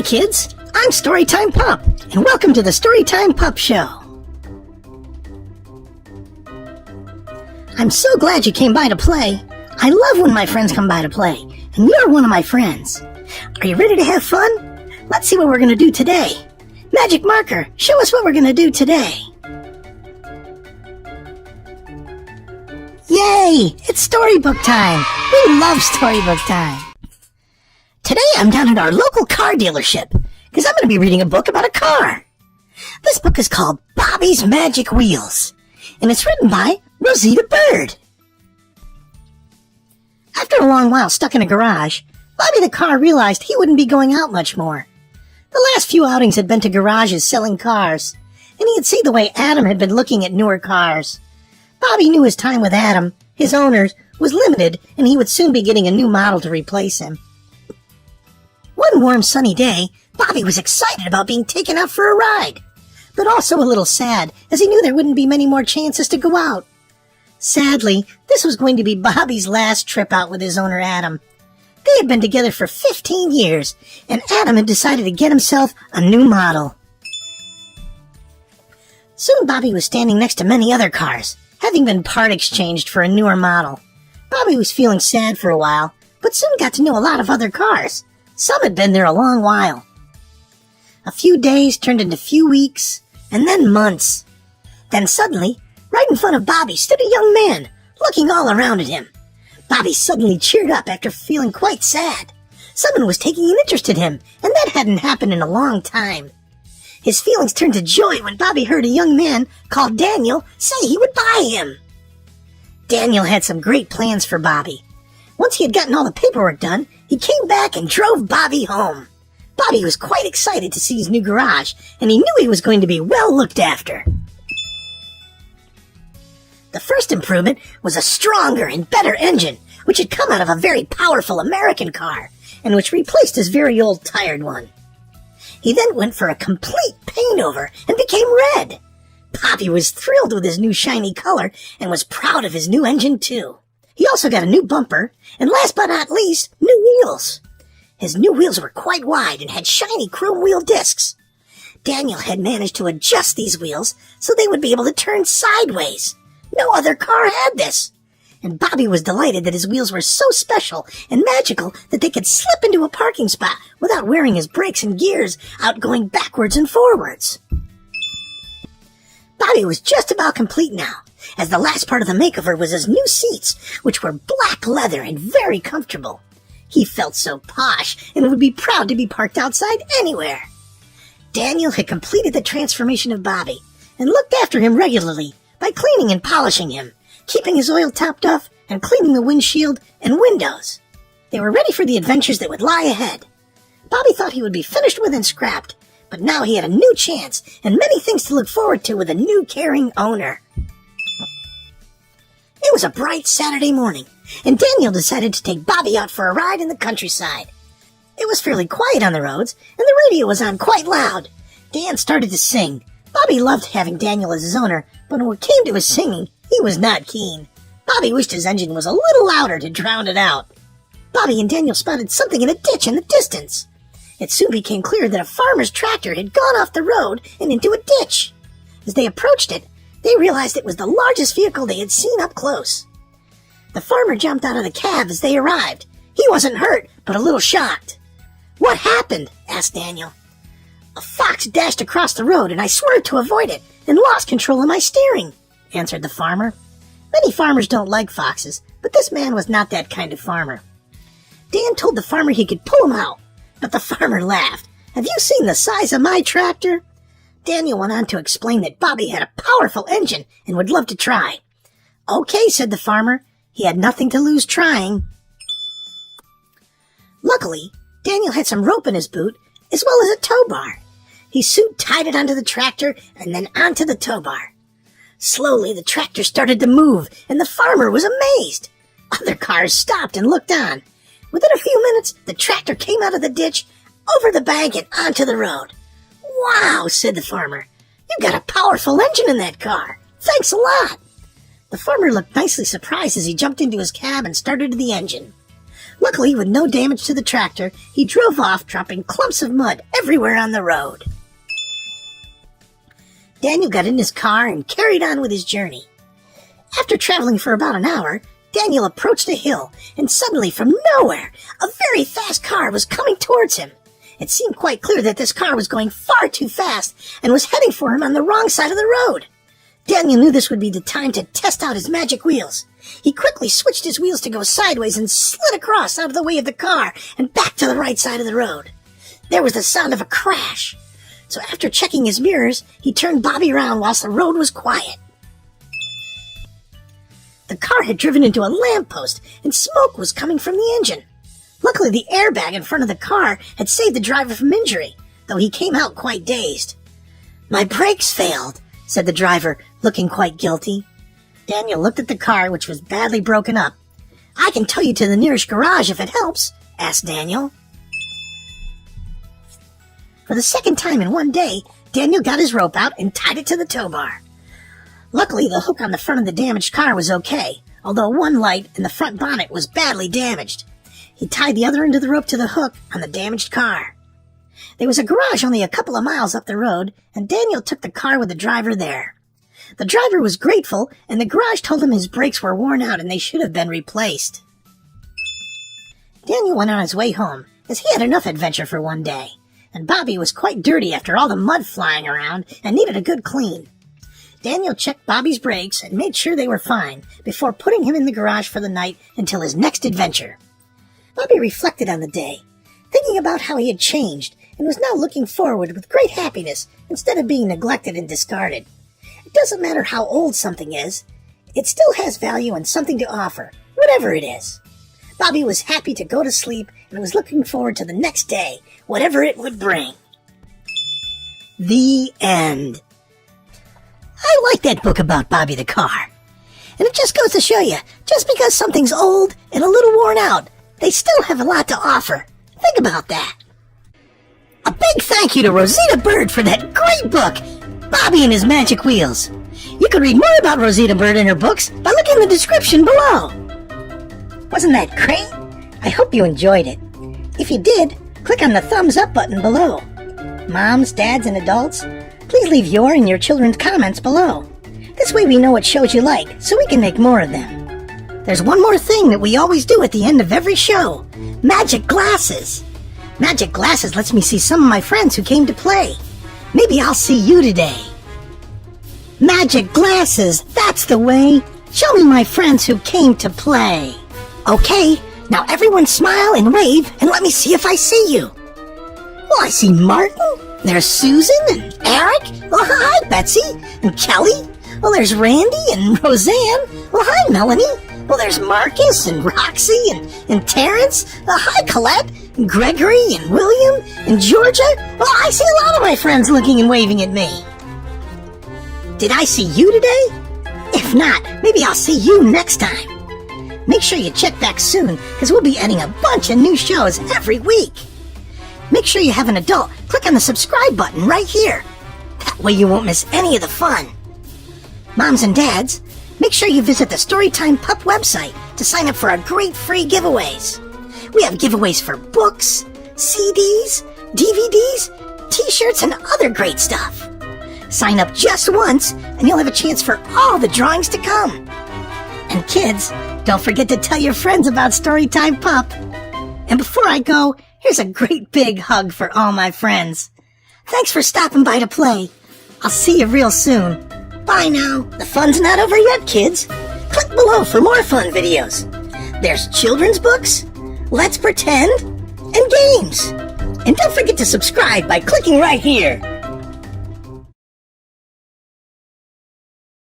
Hi kids, I'm Storytime Pup, and welcome to the Storytime Pup Show. I'm so glad you came by to play. I love when my friends come by to play, and you're one of my friends. Are you ready to have fun? Let's see what we're going to do today. Magic marker, show us what we're going to do today. Yay! It's storybook time! We love storybook time! Today I'm down at our local car dealership, because I'm going to be reading a book about a car. This book is called Bobby's Magic Wheels, and it's written by ROSITA Bird. After a long while stuck in a garage, Bobby the car realized he wouldn't be going out much more. The last few outings had been to garages selling cars, and he had seen the way Adam had been looking at newer cars. Bobby knew his time with Adam, his owner, was limited, and he would soon be getting a new model to replace him. One warm sunny day, Bobby was excited about being taken out for a ride, but also a little sad as he knew there wouldn't be many more chances to go out. Sadly, this was going to be Bobby's last trip out with his owner Adam. They had been together for 15 years, and Adam had decided to get himself a new model. Soon Bobby was standing next to many other cars, having been part exchanged for a newer model. Bobby was feeling sad for a while, but soon got to know a lot of other cars. Some had been there a long while. A few days turned into few weeks, and then months. Then suddenly, right in front of Bobby stood a young man, looking all around at him. Bobby suddenly cheered up after feeling quite sad. Someone was taking an interest in him, and that hadn't happened in a long time. His feelings turned to joy when Bobby heard a young man called Daniel say he would buy him. Daniel had some great plans for Bobby. Once he had gotten all the paperwork done, he came back and drove Bobby home. Bobby was quite excited to see his new garage, and he knew he was going to be well looked after. The first improvement was a stronger and better engine, which had come out of a very powerful American car, and which replaced his very old tired one. He then went for a complete paint-over and became red. Bobby was thrilled with his new shiny color and was proud of his new engine too. He also got a new bumper, and last but not least, new wheels. His new wheels were quite wide and had shiny chrome wheel discs. Daniel had managed to adjust these wheels so they would be able to turn sideways. No other car had this. And Bobby was delighted that his wheels were so special and magical that they could slip into a parking spot without wearing his brakes and gears out going backwards and forwards. Bobby was just about complete now, as the last part of the makeover was his new seats, which were black leather and very comfortable. He felt so posh and would be proud to be parked outside anywhere. Daniel had completed the transformation of Bobby and looked after him regularly by cleaning and polishing him, keeping his oil topped off and cleaning the windshield and windows. They were ready for the adventures that would lie ahead. Bobby thought he would be finished with and scrapped, but now he had a new chance and many things to look forward to with a new caring owner. It was a bright Saturday morning, and Daniel decided to take Bobby out for a ride in the countryside. It was fairly quiet on the roads, and the radio was on quite loud. Dan started to sing. Bobby loved having Daniel as his owner, but when it came to his singing, he was not keen. Bobby wished his engine was a little louder to drown it out. Bobby and Daniel spotted something in a ditch in the distance. It soon became clear that a farmer's tractor had gone off the road and into a ditch. As they approached it, they realized it was the largest vehicle they had seen up close. The farmer jumped out of the cab as they arrived. He wasn't hurt, but a little shocked. "What happened?" asked Daniel. "A fox dashed across the road, and I swerved to avoid it and lost control of my steering," answered the farmer. Many farmers don't like foxes, but this man was not that kind of farmer. Dan told the farmer he could pull him out, but the farmer laughed. "Have you seen the size of my tractor?" Daniel went on to explain that Bobby had a powerful engine and would love to try. "Okay," said the farmer. He had nothing to lose trying. Luckily, Daniel had some rope in his boot, as well as a tow bar. He soon tied it onto the tractor and then onto the tow bar. Slowly, the tractor started to move, and the farmer was amazed. Other cars stopped and looked on. Within a few minutes, the tractor came out of the ditch, over the bank, and onto the road. "Wow," said the farmer. "You've got a powerful engine in that car. Thanks a lot." The farmer looked nicely surprised as he jumped into his cab and started the engine. Luckily, with no damage to the tractor, he drove off, dropping clumps of mud everywhere on the road. Daniel got in his car and carried on with his journey. After traveling for about an hour, Daniel approached a hill, and suddenly, from nowhere, a very fast car was coming towards him. It seemed quite clear that this car was going far too fast and was heading for him on the wrong side of the road. Daniel knew this would be the time to test out his magic wheels. He quickly switched his wheels to go sideways and slid across out of the way of the car and back to the right side of the road. There was the sound of a crash. So after checking his mirrors, he turned Bobby around whilst the road was quiet. The car had driven into a lamppost and smoke was coming from the engine. Luckily, the airbag in front of the car had saved the driver from injury, though he came out quite dazed. "My brakes failed," said the driver, looking quite guilty. Daniel looked at the car, which was badly broken up. "I can tow you to the nearest garage if it helps," asked Daniel. For the second time in one day, Daniel got his rope out and tied it to the tow bar. Luckily, the hook on the front of the damaged car was okay, although one light in the front bonnet was badly damaged. He tied the other end of the rope to the hook on the damaged car. There was a garage only a couple of miles up the road, and Daniel took the car with the driver there. The driver was grateful, and the garage told him his brakes were worn out and they should have been replaced. Daniel went on his way home, as he had enough adventure for one day, and Bobby was quite dirty after all the mud flying around and needed a good clean. Daniel checked Bobby's brakes and made sure they were fine before putting him in the garage for the night until his next adventure. Bobby reflected on the day, thinking about how he had changed and was now looking forward with great happiness instead of being neglected and discarded. It doesn't matter how old something is, it still has value and something to offer, whatever it is. Bobby was happy to go to sleep and was looking forward to the next day, whatever it would bring. The end. I like that book about Bobby the car. And it just goes to show you, just because something's old and a little worn out, they still have a lot to offer. Think about that. A big thank you to Rosita Bird for that great book, Bobby and His Magic Wheels. You can read more about Rosita Bird and her books by looking in the description below. Wasn't that great? I hope you enjoyed it. If you did, click on the thumbs up button below. Moms, dads, and adults, please leave your and your children's comments below. This way we know what shows you like, so we can make more of them. There's one more thing that we always do at the end of every show. Magic glasses. Magic glasses lets me see some of my friends who came to play. Maybe I'll see you today. Magic glasses, that's the way. Show me my friends who came to play. Okay, now everyone smile and wave and let me see if I see you. Well, I see Martin. There's Susan and Eric. Well, hi, Betsy and Kelly. Well, there's Randy and Roseanne. Well, hi, Melanie. Well, there's Marcus and Roxy and Terrence. Hi, Colette and Gregory and William and Georgia. Well, I see a lot of my friends looking and waving at me. Did I see you today? If not, maybe I'll see you next time. Make sure you check back soon, because we'll be adding a bunch of new shows every week. Make sure you have an adult. Click on the subscribe button right here. That way you won't miss any of the fun. Moms and dads, make sure you visit the Storytime Pup website to sign up for our great free giveaways. We have giveaways for books, CDs, DVDs, t-shirts, and other great stuff. Sign up just once, and you'll have a chance for all the drawings to come. And kids, don't forget to tell your friends about Storytime Pup. And before I go, here's a great big hug for all my friends. Thanks for stopping by to play. I'll see you real soon. Bye now. The fun's not over yet, kids. Click below for more fun videos. There's children's books, Let's Pretend, and games. And don't forget to subscribe by clicking right here.